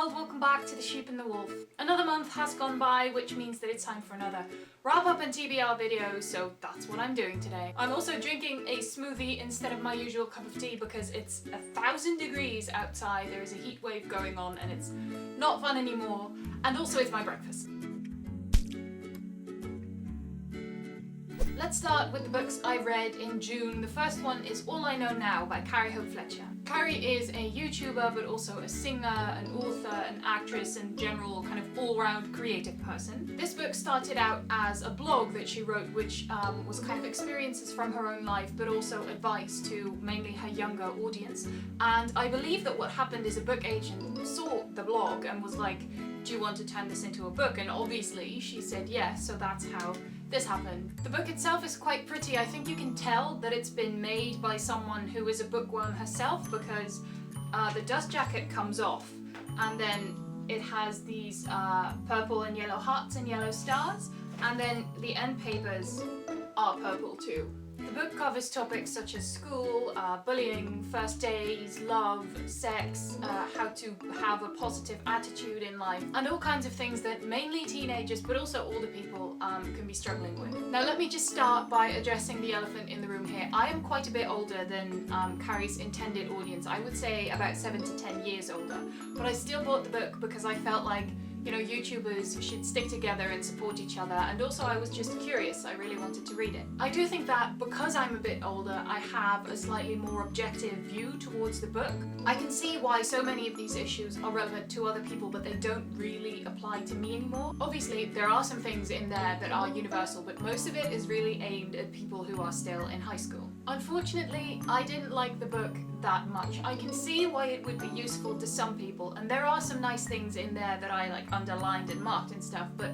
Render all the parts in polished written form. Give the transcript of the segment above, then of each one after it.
world, welcome back to The Sheep and the Wolf. Another month has gone by, which means that it's time for another wrap-up and TBR video, so that's what I'm doing today. I'm also drinking a smoothie instead of my usual cup of tea because it's 1,000 degrees outside, there is a heat wave going on and it's not fun anymore, and also it's my breakfast. Let's start with the books I read in June. The first one is All I Know Now by Carrie Fletcher. Carrie is a YouTuber, but also a singer, an author, an actress, and general kind of all-round creative person. This book started out as a blog that she wrote, which was kind of experiences from her own life, but also advice to mainly her younger audience. And I believe that what happened is a book agent saw the blog and was like, do you want to turn this into a book? And obviously she said yes, so that's how this happened. The book itself is quite pretty. I think you can tell that it's been made by someone who is a bookworm herself because the dust jacket comes off and then it has these purple and yellow hearts and yellow stars, and then the end papers are purple too. The book covers topics such as school, bullying, first days, love, sex, how to have a positive attitude in life, and all kinds of things that mainly teenagers, but also older people, can be struggling with. Now let me just start by addressing the elephant in the room here. I am quite a bit older than Carrie's intended audience. I would say about 7 to 10 years older, but I still bought the book because I felt like, you know, YouTubers should stick together and support each other, and also I was just curious, I really wanted to read it. I do think that because I'm a bit older, I have a slightly more objective view towards the book. I can see why so many of these issues are relevant to other people, but they don't really apply to me anymore. Obviously, there are some things in there that are universal, but most of it is really aimed at people who are still in high school. Unfortunately, I didn't like the book that much. I can see why it would be useful to some people, and there are some nice things in there that I like underlined and marked and stuff, but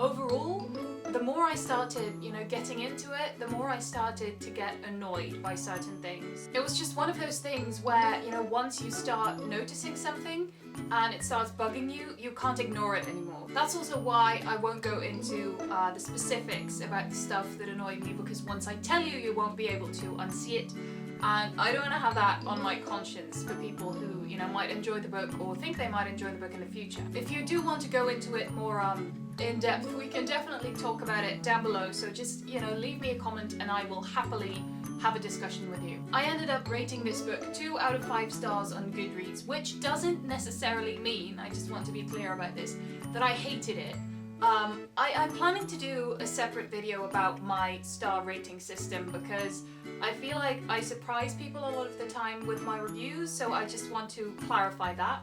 overall, the more I started, you know, getting into it, the more I started to get annoyed by certain things. It was just one of those things where, you know, once you start noticing something and it starts bugging you, you can't ignore it anymore. That's also why I won't go into the specifics about the stuff that annoyed me, because once I tell you, you won't be able to unsee it. And I don't want to have that on my conscience for people who, you know, might enjoy the book or think they might enjoy the book in the future. If you do want to go into it more in depth, we can definitely talk about it down below, so just, you know, leave me a comment and I will happily have a discussion with you. I ended up rating this book 2 out of 5 stars on Goodreads, which doesn't necessarily mean, I just want to be clear about this, that I hated it. I'm planning to do a separate video about my star rating system because I feel like I surprise people a lot of the time with my reviews, so I just want to clarify that.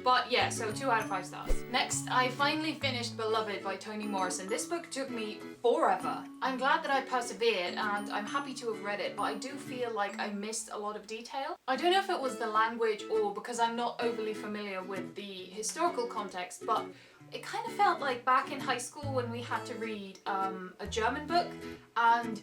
But yeah, so 2 out of 5 stars. Next, I finally finished Beloved by Toni Morrison. This book took me forever. I'm glad that I persevered and I'm happy to have read it, but I do feel like I missed a lot of detail. I don't know if it was the language or because I'm not overly familiar with the historical context, but it kind of felt like back in high school when we had to read a German book, and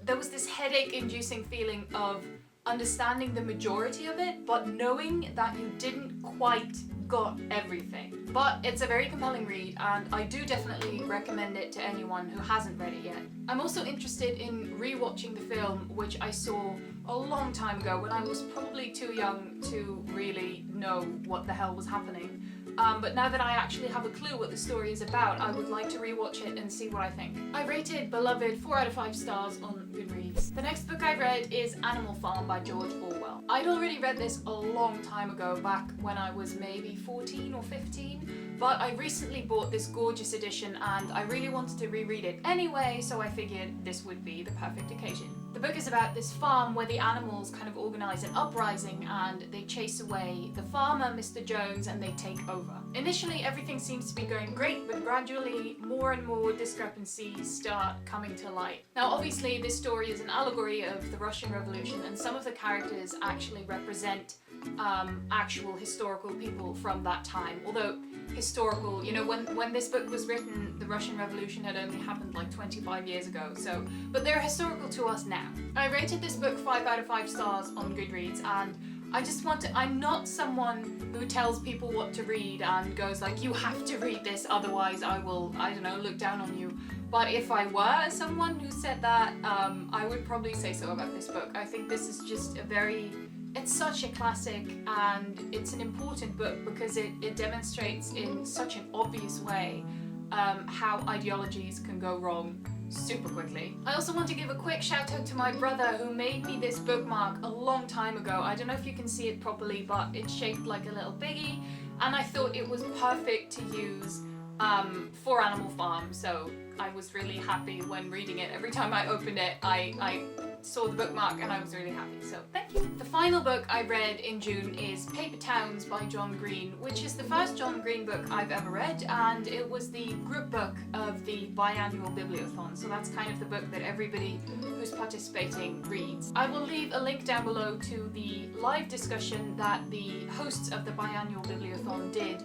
there was this headache-inducing feeling of understanding the majority of it, but knowing that you didn't quite got everything. But it's a very compelling read, and I do definitely recommend it to anyone who hasn't read it yet. I'm also interested in rewatching the film, which I saw a long time ago when I was probably too young to really know what the hell was happening. But now that I actually have a clue what the story is about, I would like to rewatch it and see what I think. I rated Beloved 4 out of 5 stars on Goodreads. The next book I read is Animal Farm by George Orwell. I'd already read this a long time ago, back when I was maybe 14 or 15, but I recently bought this gorgeous edition and I really wanted to reread it anyway, so I figured this would be the perfect occasion. The book is about this farm where the animals kind of organize an uprising and they chase away the farmer, Mr. Jones, and they take over. Initially, everything seems to be going great, but gradually more and more discrepancies start coming to light. Now, obviously, this story is an allegory of the Russian Revolution, and some of the characters actually represent actual historical people from that time. Although historical, you know, when this book was written, the Russian Revolution had only happened like 25 years ago, so, but they're historical to us now. I rated this book 5 out of 5 stars on Goodreads, and I just want to, I'm not someone who tells people what to read and goes like, you have to read this, otherwise I will, I don't know, look down on you. But if I were someone who said that, I would probably say so about this book. I think this is just a very It's such a classic, and it's an important book because it demonstrates in such an obvious way how ideologies can go wrong super quickly. I also want to give a quick shout out to my brother who made me this bookmark a long time ago. I don't know if you can see it properly, but it's shaped like a little piggy, and I thought it was perfect to use for Animal Farm, so I was really happy when reading it. Every time I opened it, I saw the bookmark and I was really happy, so thank you. The final book I read in June is Paper Towns by John Green, which is the first John Green book I've ever read, and it was the group book of the biannual bibliothon, so that's kind of the book that everybody who's participating reads. I will leave a link down below to the live discussion that the hosts of the biannual bibliothon did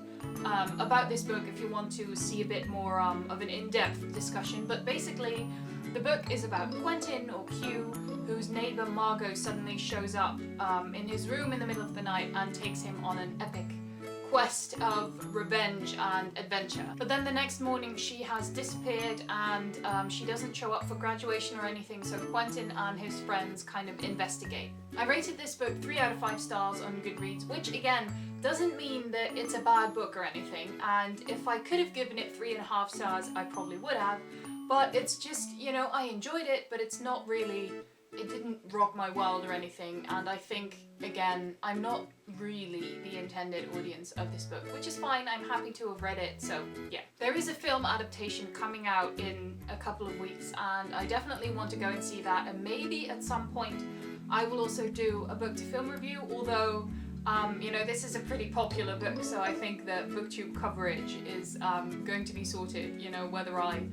about this book if you want to see a bit more of an in-depth discussion. But basically the book is about Quentin, or Q, whose neighbour Margot suddenly shows up in his room in the middle of the night and takes him on an epic quest of revenge and adventure. But then the next morning she has disappeared, and she doesn't show up for graduation or anything, so Quentin and his friends kind of investigate. I rated this book 3 out of 5 stars on Goodreads, which again doesn't mean that it's a bad book or anything, and if I could have given it 3.5 stars I probably would have, but it's just, you know, I enjoyed it, but it's not really, it didn't rock my world or anything, and I think, again, I'm not really the intended audience of this book, which is fine. I'm happy to have read it, so yeah. There is a film adaptation coming out in a couple of weeks, and I definitely want to go and see that, and maybe at some point I will also do a book to film review, although you know, this is a pretty popular book, so I think that booktube coverage is going to be sorted, you know, whether I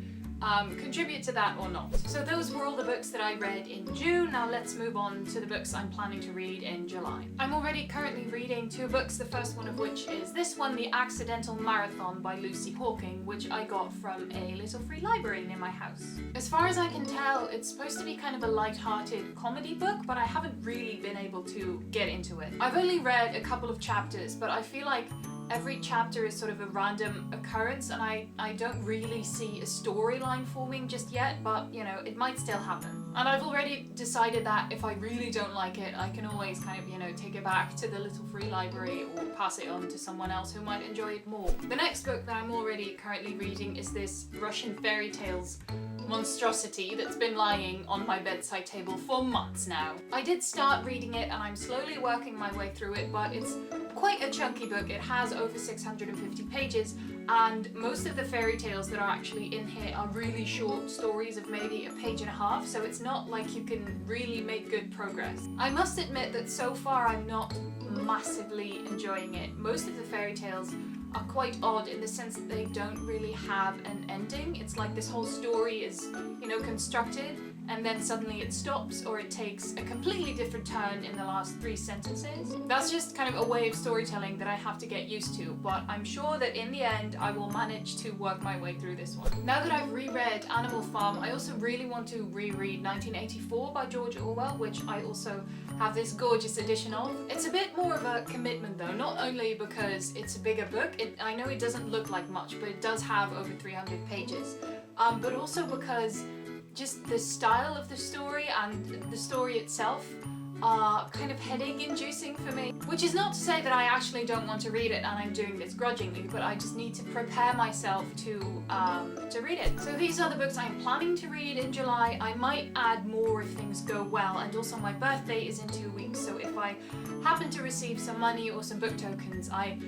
contribute to that or not. So those were all the books that I read in June. Now let's move on to the books I'm planning to read in July. I'm already currently reading 2 books, the first one of which is this one, The Accidental Marathon by Lucy Hawking, which I got from a little free library near my house. As far as I can tell, it's supposed to be kind of a light-hearted comedy book, but I haven't really been able to get into it. I've only read a couple of chapters, but I feel like every chapter is sort of a random occurrence, and I don't really see a storyline forming just yet, but you know, it might still happen. And I've already decided that if I really don't like it, I can always kind of, you know, take it back to the little free library or pass it on to someone else who might enjoy it more. The next book that I'm already currently reading is this Russian fairy tales monstrosity that's been lying on my bedside table for months now. I did start reading it and I'm slowly working my way through it, but it's quite a chunky book. It has over 650 pages, and most of the fairy tales that are actually in here are really short stories of maybe a page and a half, so it's not like you can really make good progress. I must admit that so far I'm not massively enjoying it. Most of the fairy tales are quite odd in the sense that they don't really have an ending. It's like this whole story is, you know, constructed and then suddenly it stops, or it takes a completely different turn in the last 3 sentences. That's just kind of a way of storytelling that I have to get used to, but I'm sure that in the end I will manage to work my way through this one. Now that I've reread Animal Farm, I also really want to reread 1984 by George Orwell, which I also have this gorgeous edition of. It's a bit more of a commitment though, not only because it's a bigger book, I know it doesn't look like much, but it does have over 300 pages, but also because just the style of the story and the story itself are kind of headache-inducing for me. Which is not to say that I actually don't want to read it and I'm doing this grudgingly, but I just need to prepare myself to read it. So these are the books I'm planning to read in July. I might add more if things go well, and also my birthday is in 2 weeks, so if I happen to receive some money or some book tokens, I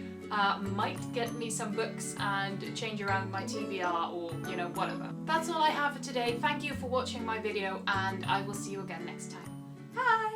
might get me some books and change around my TBR or, you know, whatever. That's all I have for today. Thank you for watching my video, and I will see you again next time. Bye!